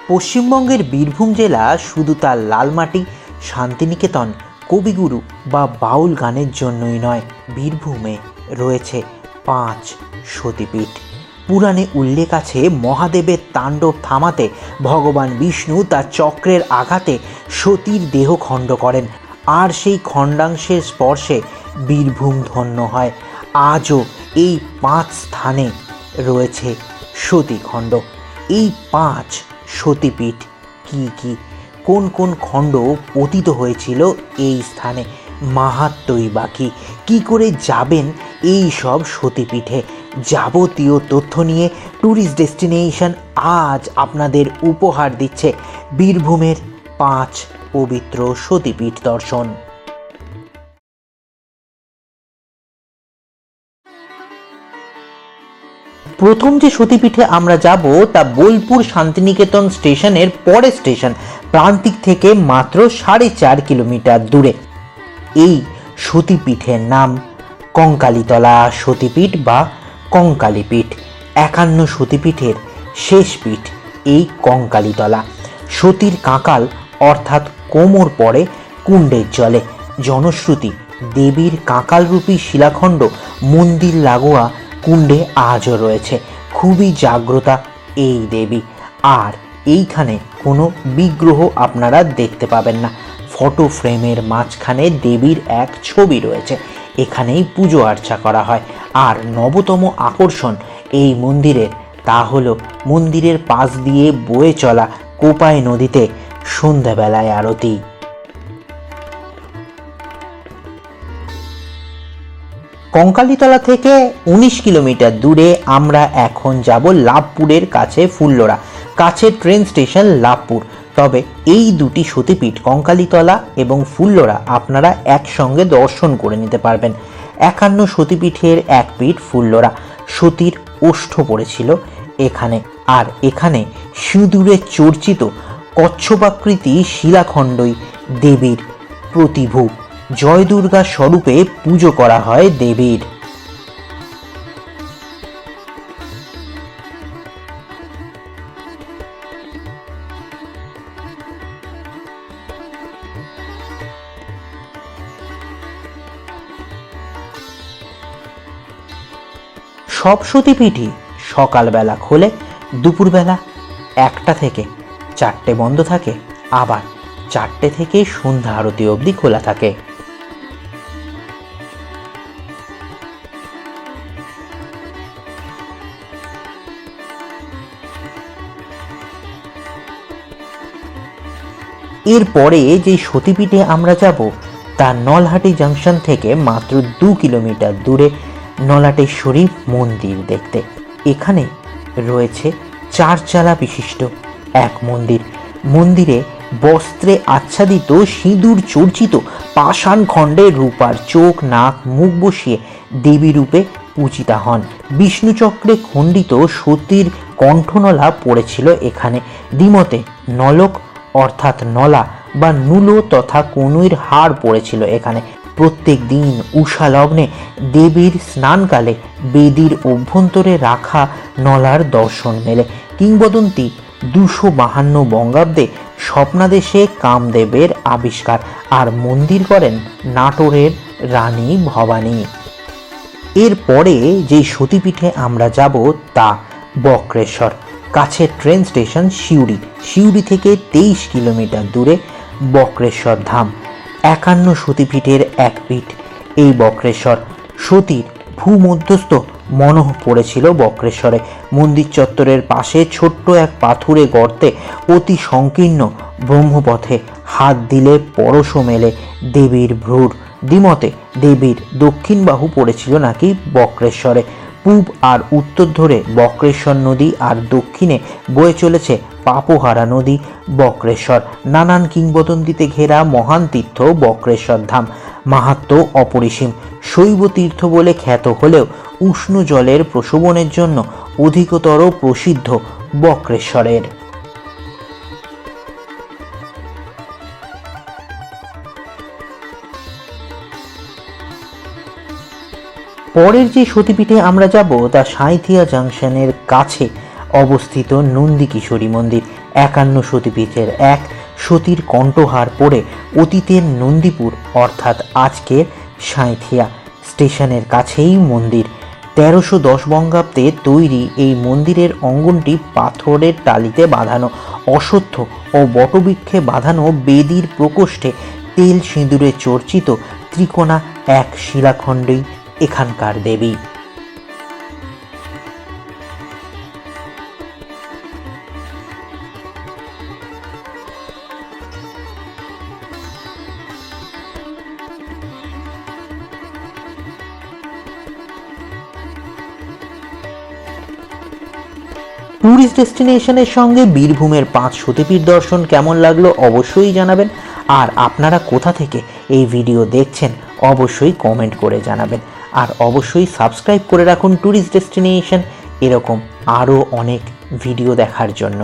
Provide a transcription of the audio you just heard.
পশ্চিমবঙ্গের বীরভূম জেলা শুধু তার লালমাটি, শান্তিনিকেতন, কবিগুরু বা বাউল গানের জন্যই নয়, বীরভূমে রয়েছে 5 সতীপীঠ। পুরাণে উল্লেখ আছে, মহাদেবের তাণ্ডব থামাতে ভগবান বিষ্ণু তার চক্রের আঘাতে সতীর দেহ খণ্ড করেন, আর সেই খণ্ডাংশের স্পর্শে বীরভূম ধন্য হয়। আজও এই 5 স্থানে রয়েছে সতীখণ্ড। এই 5 সতীপীঠ কি কি, কোন কোন খণ্ড পতিত হয়েছিল এই স্থানে, মাহাত্ম্যই বাকি, কী করে যাবেন এই সব সতীপীঠে, যাবতীয় তথ্য নিয়ে ট্যুরিস্ট ডেস্টিনেশন আজ আপনাদের উপহার দিচ্ছে বীরভূমের 5 পবিত্র সতীপীঠ দর্শন। প্রথম যে সতীপীঠে আমরা যাব তা বোলপুর শান্তিনিকেতন স্টেশনের পরের স্টেশন, প্রান্তিক থেকে মাত্র 4.5 কিলোমিটার দূরে। এই সতীপীঠের নাম কঙ্কালীতলা সতীপীঠ বা কঙ্কালীপীঠ। 51 সতীপীঠের শেষ পীঠ এই কঙ্কালীতলা। সতীর কাঁকাল অর্থাৎ কোমর পড়ে কুণ্ডের জলে। জনশ্রুতি, দেবীর কাঁকালরূপী শিলাখণ্ড মন্দির লাগোয়া কুণ্ডে আজও রয়েছে। খুবই জাগ্রতা এই দেবী। আর এইখানে কোনো বিগ্রহ আপনারা দেখতে পাবেন না, ফটো ফ্রেমের মাঝখানে দেবীর এক ছবি রয়েছে। এখানেই পুজো আর্চা করা হয়। আর নবতম আকর্ষণ এই মন্দিরের, তা হলো মন্দিরের পাশ দিয়ে বয়ে চলা কোপাই নদীতে সন্ধ্যাবেলায় আরতি। কঙ্কালীতলা থেকে 19 কিলোমিটার দূরে আমরা এখন যাব লাভপুরের কাছে ফুল্লরা। কাছে ট্রেন স্টেশন লাভপুর। তবে এই দুটি সতীপীঠ কঙ্কালীতলা এবং ফুল্লরা আপনারা একসঙ্গে দর্শন করে নিতে পারবেন। 51 সতীপীঠের এক পীঠ ফুল্লরা। সতীর ওষ্ঠ পড়েছিল এখানে। আর এখানে সিঁদুরে চর্চিত কচ্ছপাকৃতি শিলাখণ্ডই দেবীর প্রতিভূ। জয় দুর্গা স্বরূপে পুজো করা হয় দেবীর। সব সতীপীঠই সকালবেলা খোলে, দুপুরবেলা 1টা থেকে 4টে বন্ধ থাকে, আবার 4টে থেকে সন্ধ্যা আরতি অবধি খোলা থাকে। এরপরে যে সতীপীঠে আমরা যাব তা নলহাটি জাংশন থেকে মাত্র 2 কিলোমিটার দূরে নলাটেশ্বরী মন্দির দেখতে। এখানে রয়েছে 4 চালা বিশিষ্ট এক মন্দির। মন্দিরে বস্ত্রে আচ্ছাদিত সিঁদুর চর্চিত পাষাণ খণ্ডে রূপার চোখ, নাক, মুখ বসিয়ে দেবী রূপে পূজিতা হন। বিষ্ণুচক্রে খণ্ডিত সতীর কণ্ঠনলা পড়েছিল এখানে। দ্বিমতে নলক অর্থাৎ নলা বা নুলো তথা কনুইর হাড় পড়েছিল এখানে। প্রত্যেক দিন উষা লগ্নে দেবীর স্নানকালে বেদির অভ্যন্তরে রাখা নলার দর্শন মেলে। কিংবদন্তি 252 বঙ্গাব্দে স্বপ্নাদেশে কামদেবের আবিষ্কার। আর মন্দির করেন নাটোরের রানী ভবানী। এরপরে যে সতীপীঠে আমরা যাব তা বক্রেশ্বর। কাছে ট্রেন স্টেশন সিউড়ি। সিউড়ি থেকে 23 কিলোমিটার দূরে বক্রেশ্বর ধাম। 51 সতীপীঠের এক পীঠ এই বক্রেশ্বর। সতীর ভূমধ্যস্থ মনঃ পড়েছিল বক্রেশ্বরে। মন্দির চত্বরের পাশে ছোট্ট এক পাথুরে গর্তে অতি সংকীর্ণ ব্রহ্মপথে হাত দিলে পরশ মেলে দেবীর ভ্রূর। দ্বিমতে দেবীর দক্ষিণ বাহু পড়েছিল নাকি বক্রেশ্বরে। পূব আর উত্তর ধরে বক্রেশ্বর নদী, আর দক্ষিণে বয়ে চলেছে পাপহারা নদী বক্রেশ্বর। নানান কিংবদন্তিতে ঘেরা মহান তীর্থ বক্রেশ্বর ধাম। মাহাত্ম্য অপরিসীম। শৈব তীর্থ বলে খ্যাত হলেও উষ্ণ জলের প্রশোভনের জন্য অধিকতর প্রসিদ্ধ বক্রেশ্বরের। পরের যে সতীপীঠে আমরা যাব তা সাঁইথিয়া জাংশনের কাছে অবস্থিত নন্দী কিশোরী মন্দির। 51 সতীপীঠের এক সতীর কণ্ঠহার পড়ে অতীতের নন্দীপুর অর্থাৎ আজকের সাঁইথিয়া স্টেশনের কাছেই মন্দির। 1310 বঙ্গাব্দে তৈরি এই মন্দিরের অঙ্গনটি পাথরের টালিতে বাঁধানো, অশ্বত্থ ও বটবৃক্ষে বাঁধানো বেদির প্রকোষ্ঠে তেল সিঁদুরে চর্চিত ত্রিকোণা এক শিলাখণ্ডই এখানকার দেবী। ট্যুরিস্ট ডেস্টিনেশনের সঙ্গে বীরভূমের 5 সতীপীঠ দর্শন কেমন লাগলো অবশ্যই জানাবেন। আর আপনারা কোথা থেকে এই ভিডিও দেখছেন অবশ্যই কমেন্ট করে জানাবেন। আর অবশ্যই সাবস্ক্রাইব করে রাখুন ট্যুরিস্ট ডেস্টিনেশন এরকম আরও অনেক ভিডিও দেখার জন্য।